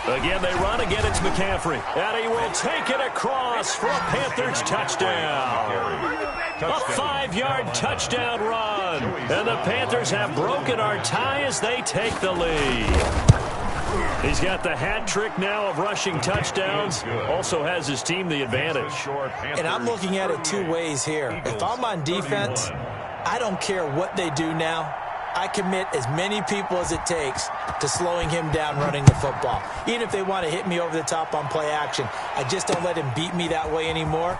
3. Again, they run. Again, it's McCaffrey. And he will take it across for a Panthers touchdown. A 5-yard touchdown run. And the Panthers have broken our tie as they take the lead. He's got the hat trick now of rushing touchdowns. Also has his team the advantage. And I'm looking at it 2 ways here. If I'm on defense, I don't care what they do now. I commit as many people as it takes to slowing him down running the football. Even if they want to hit me over the top on play action, I just don't let him beat me that way anymore.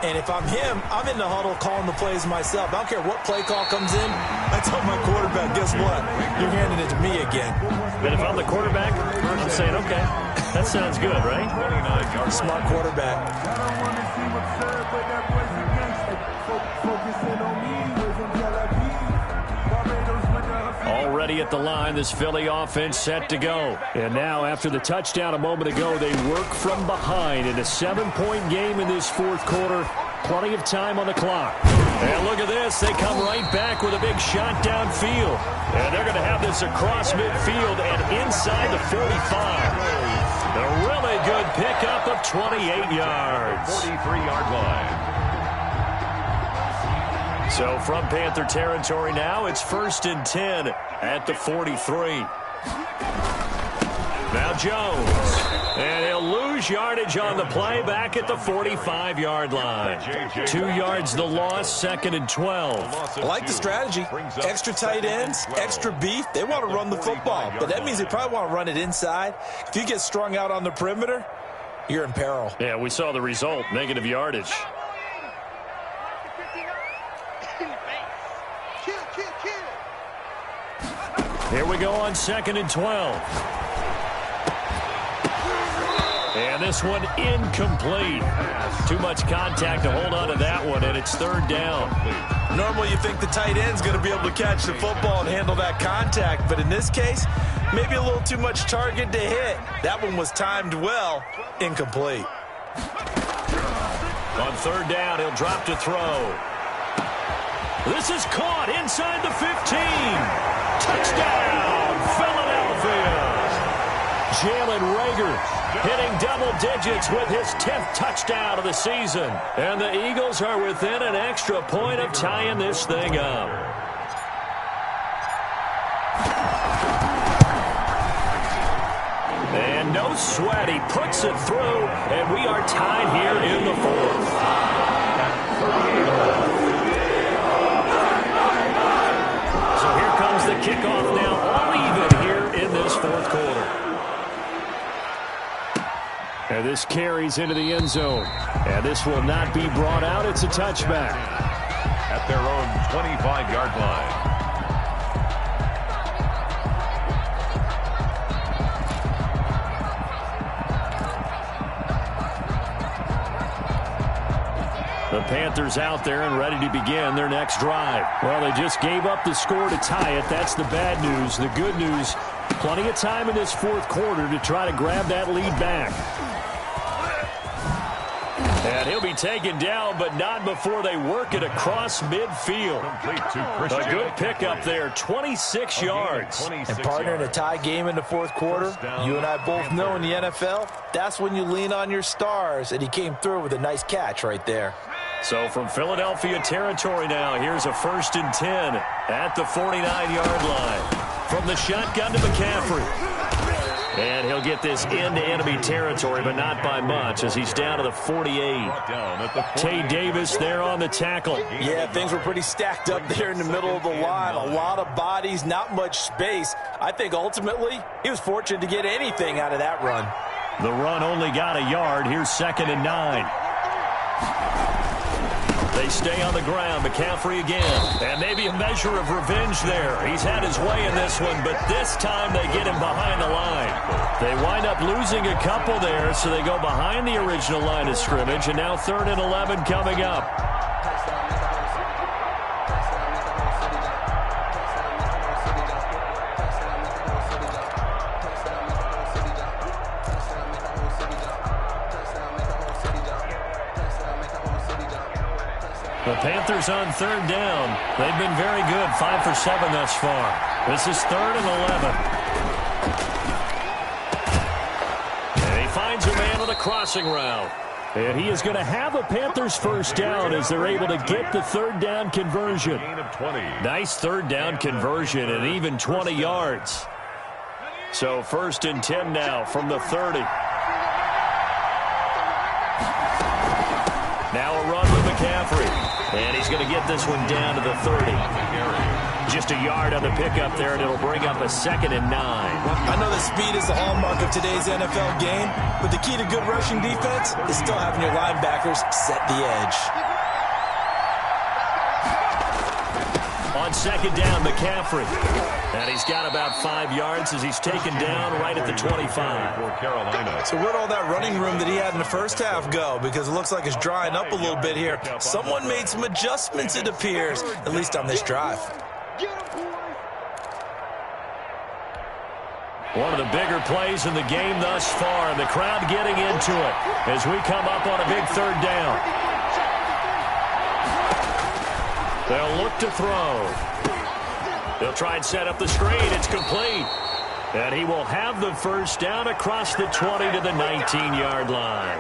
And if I'm him, I'm in the huddle calling the plays myself. I don't care what play call comes in. I tell my quarterback, guess what? You're handing it to me again. But if I'm the quarterback, I'm saying, okay, that sounds good, right? Smart quarterback. Already at the line, this Philly offense set to go. And now, after the touchdown a moment ago, they work from behind in a 7-point game in this fourth quarter. Plenty of time on the clock. And look at this. They come right back with a big shot downfield. And they're going to have this across midfield and inside the 45. A really good pickup of 28 yards. 43-yard line. So from Panther territory now, it's 1st and 10 at the 43. Now Jones. And he'll lose yardage on the play back at the 45-yard line. 2 yards the loss, 2nd and 12. I like the strategy. Extra tight ends, extra beef. They want to run the football, but that means they probably want to run it inside. If you get strung out on the perimeter, you're in peril. Yeah, we saw the result, negative yardage. Here we go on 2nd and 12. And this one incomplete. Too much contact to hold on to that one, and it's 3rd down. Normally you think the tight end's going to be able to catch the football and handle that contact, but in this case, maybe a little too much target to hit. That one was timed well, incomplete. On 3rd down, he'll drop to throw. This is caught inside the 15. Touchdown, Philadelphia. Jalen Reagor hitting double digits with his 10th touchdown of the season. And the Eagles are within an extra point of tying this thing up. And no sweat, he puts it through, and we are tied here in the 4th. So here comes the kickoff now, all even here in this 4th quarter. And this carries into the end zone. And this will not be brought out. It's a touchback. At their own 25-yard line. The Panthers out there and ready to begin their next drive. Well, they just gave up the score to tie it. That's the bad news. The good news, plenty of time in this fourth quarter to try to grab that lead back. And he'll be taken down, but not before they work it across midfield. A good pickup there, 26 yards. And partner, in a tie game in the fourth quarter, you and I both know in the NFL, that's when you lean on your stars, and he came through with a nice catch right there. So from Philadelphia territory now, here's a 1st and 10 at the 49-yard line. From the shotgun to McCaffrey. And he'll get this into enemy territory, but not by much, as he's down to the 48. Tay Davis there on the tackle. Yeah, things were pretty stacked up there in the middle of the line. A lot of bodies, not much space. I think ultimately he was fortunate to get anything out of that run. The run only got a yard. Here's 2nd and 9. They stay on the ground. McCaffrey again. And maybe a measure of revenge there. He's had his way in this one, but this time they get him behind the line. They wind up losing a couple there, so they go behind the original line of scrimmage, and now 3rd and 11 coming up. The Panthers on 3rd down. They've been very good, 5 for 7 thus far. This is 3rd and 11. And he finds a man on a crossing route. And he is going to have a Panthers first down as they're able to get the 3rd down conversion. Nice 3rd down conversion and even 20 yards. So 1st and 10 now from the 30. Now a run with McCaffrey. And he's going to get this one down to the 30. Just a yard on the pickup there, and it'll bring up a 2nd and 9. I know that speed is the hallmark of today's NFL game, but the key to good rushing defense is still having your linebackers set the edge. On 2nd down, McCaffrey. And he's got about 5 yards as he's taken down right at the 25. So where'd all that running room that he had in the first half go? Because it looks like it's drying up a little bit here. Someone made some adjustments, it appears, at least on this drive. One of the bigger plays in the game thus far, and the crowd getting into it as we come up on a big 3rd down. They'll look to throw. They'll try and set up the screen. It's complete. And he will have the first down across the 20 to the 19-yard line.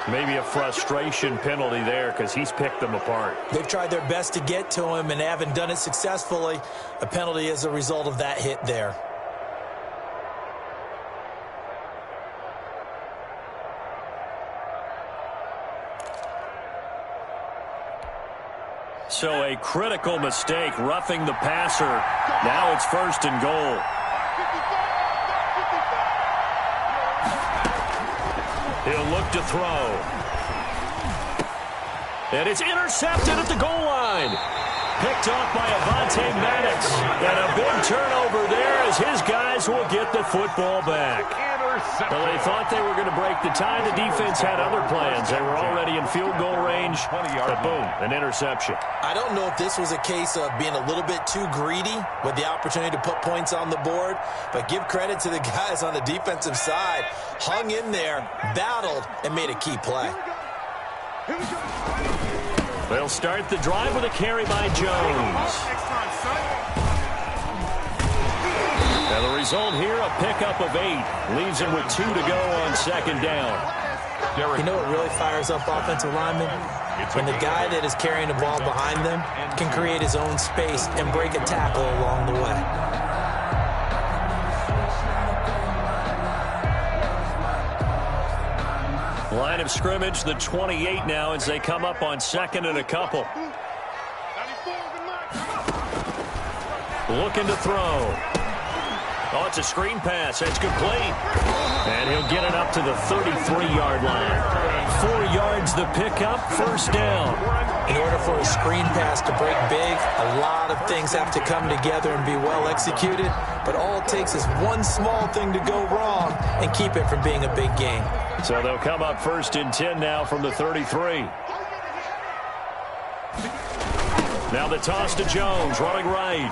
Maybe a frustration penalty there because he's picked them apart. They've tried their best to get to him and haven't done it successfully. A penalty as a result of that hit there. So a critical mistake, roughing the passer. Now it's 1st and goal. He'll look to throw. And it's intercepted at the goal line. Picked off by Avonte Maddox. And a big turnover there as his guys will get the football back. Well, they thought they were going to break the tie. The defense had other plans. They were already in field goal range. But boom, an interception. I don't know if this was a case of being a little bit too greedy with the opportunity to put points on the board, but give credit to the guys on the defensive side. Hung in there, battled, and made a key play. They'll start the drive with a carry by Jones. And the result here, a pickup of 8. Leaves him with 2 to go on 2nd down. You know what really fires up offensive linemen? When the guy that is carrying the ball behind them can create his own space and break a tackle along the way. Line of scrimmage, the 28 now as they come up on 2nd and a couple. Looking to throw. Oh, it's a screen pass. It's complete. And he'll get it up to the 33-yard line. 4 yards the pickup, 1st down. In order for a screen pass to break big, a lot of things have to come together and be well executed. But all it takes is one small thing to go wrong and keep it from being a big gain. So they'll come up 1st and 10 now from the 33. Now the toss to Jones, running right.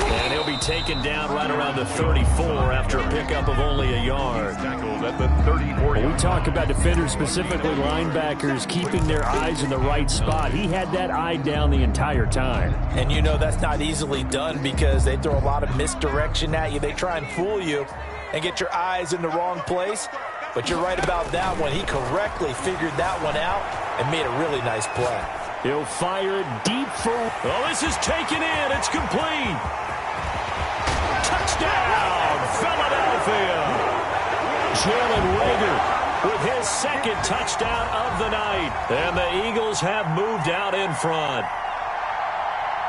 And he'll be taken down right around the 34 after a pickup of only a yard. Tackled at the 34. When we talk about defenders, specifically linebackers, keeping their eyes in the right spot. He had that eye down the entire time. And you know that's not easily done because they throw a lot of misdirection at you. They try and fool you and get your eyes in the wrong place. But you're right about that one. He correctly figured that one out and made a really nice play. He'll fire deep for... Oh, this is taken in. It's complete. Touchdown, Philadelphia. Jalen Reagor with his second touchdown of the night. And the Eagles have moved out in front.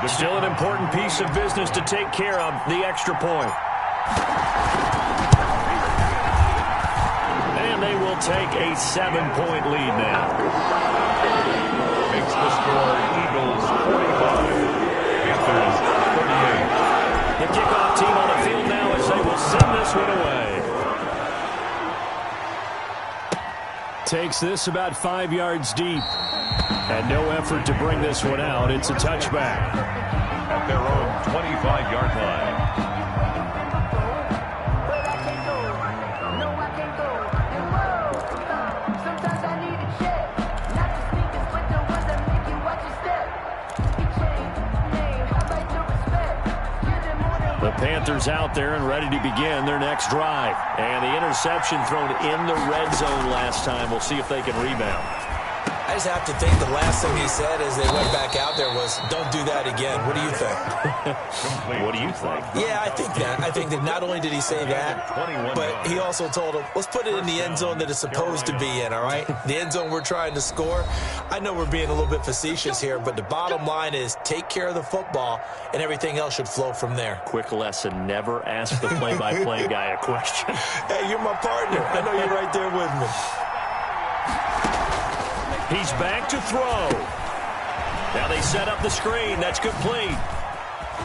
Still an important piece of business to take care of, the extra point. And they will take a 7-point lead now. Makes the score Eagles 45, Panthers 38. The kickoff team on the field now as they will send this one away. Takes this about 5 yards deep. And no effort to bring this one out. It's a touchback. At their own 25-yard line. The Panthers out there and ready to begin their next drive. And the interception thrown in the red zone last time. We'll see if they can rebound. I just have to think the last thing he said as they went back out there was, don't do that again. What do you think? What do you think? Yeah, I think that. I think that not only did he say that, but he also told him, let's put it in the end zone that it's supposed to be in, all right? The end zone we're trying to score. I know we're being a little bit facetious here, but the bottom line is take care of the football, and everything else should flow from there. Quick lesson, never ask the play-by-play guy a question. Hey, you're my partner. I know you're right there with me. He's back to throw. Now they set up the screen. That's complete.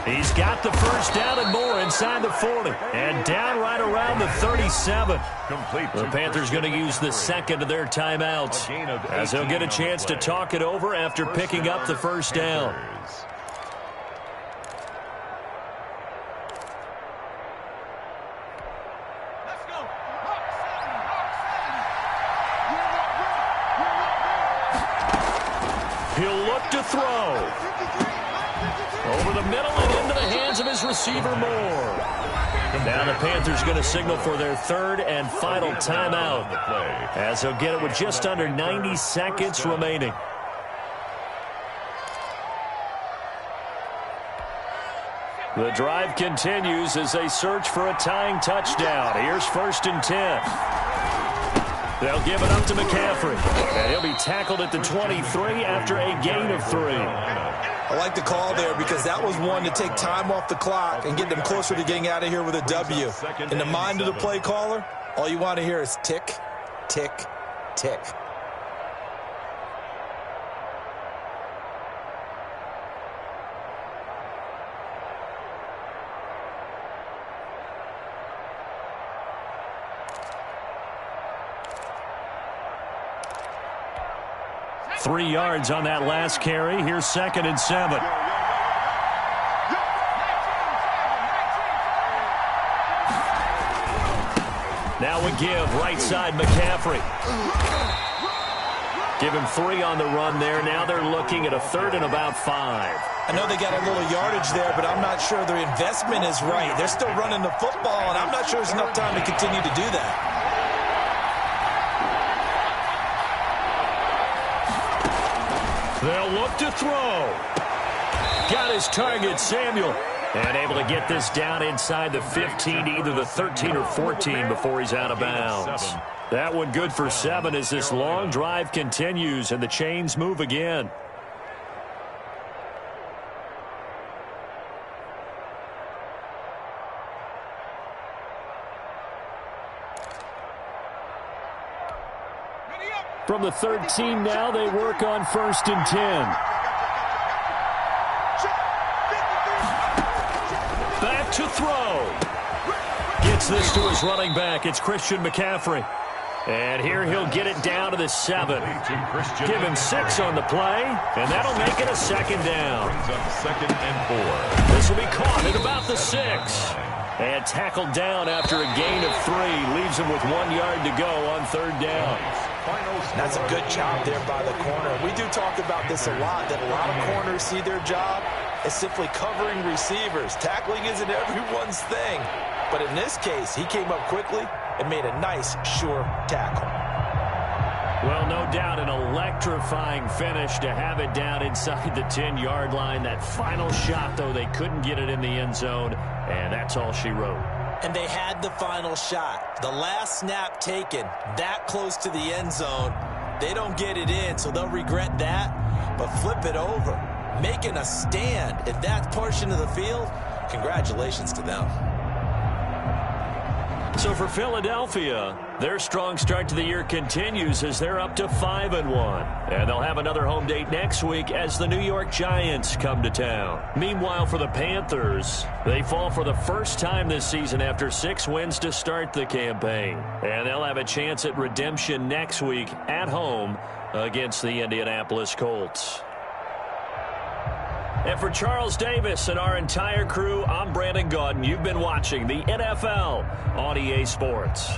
He's got the first down and more inside the 40. And down right around the 37. Complete. The Panthers going to use the second of their timeouts as they'll get a chance to talk it over after picking up the first down. He'll look to throw. Over the middle and into the hands of his receiver Moore. Now the Panthers going to signal for their third and final timeout as they'll get it with just under 90 seconds remaining. The drive continues as they search for a tying touchdown. Here's 1st and 10. They'll give it up to Mccaffrey. And he'll be tackled at the 23 after a gain of 3. I like the call there because that was one to take time off the clock and get them closer to getting out of here with a W. In the mind of the play caller, all you want to hear is tick, tick, tick. Three yards on that last carry. Here's 2nd and 7. Now we give right side Mccaffrey. Give him 3 on the run there. Now they're looking at a 3rd and about 5. I know they got a little yardage there, but I'm not sure their investment is right. They're still running the football, and I'm not sure there's enough time to continue to do that. They'll look to throw. Got his target, Samuel. And able to get this down inside the 15, either the 13 or 14 before he's out of bounds. That one good for 7 as this long drive continues and the chains move again. From the 13 now, they work on 1st and 10. Back to throw. Gets this to his running back. It's Christian McCaffrey. And here he'll get it down to the 7. Give him 6 on the play, and that'll make it a 2nd down. Brings up 2nd and 4. This will be caught at about the 6. And tackled down after a gain of 3. Leaves him with 1 yard to go on 3rd down. That's a good job there by the corner. We do talk about this a lot, that a lot of corners see their job as simply covering receivers. Tackling isn't everyone's thing. But in this case, he came up quickly and made a nice, sure tackle. Well, no doubt an electrifying finish to have it down inside the 10-yard line. That final shot, though, they couldn't get it in the end zone, and that's all she wrote. And they had the final shot. The last snap taken that close to the end zone. They don't get it in, so they'll regret that. But flip it over, making a stand at that portion of the field, congratulations to them. So for Philadelphia, their strong start to the year continues as they're up to 5-1. And they'll have another home date next week as the New York Giants come to town. Meanwhile, for the Panthers, they fall for the first time this season after 6 wins to start the campaign. And they'll have a chance at redemption next week at home against the Indianapolis Colts. And for Charles Davis and our entire crew, I'm Brandon Gaudin. You've been watching the NFL on EA Sports.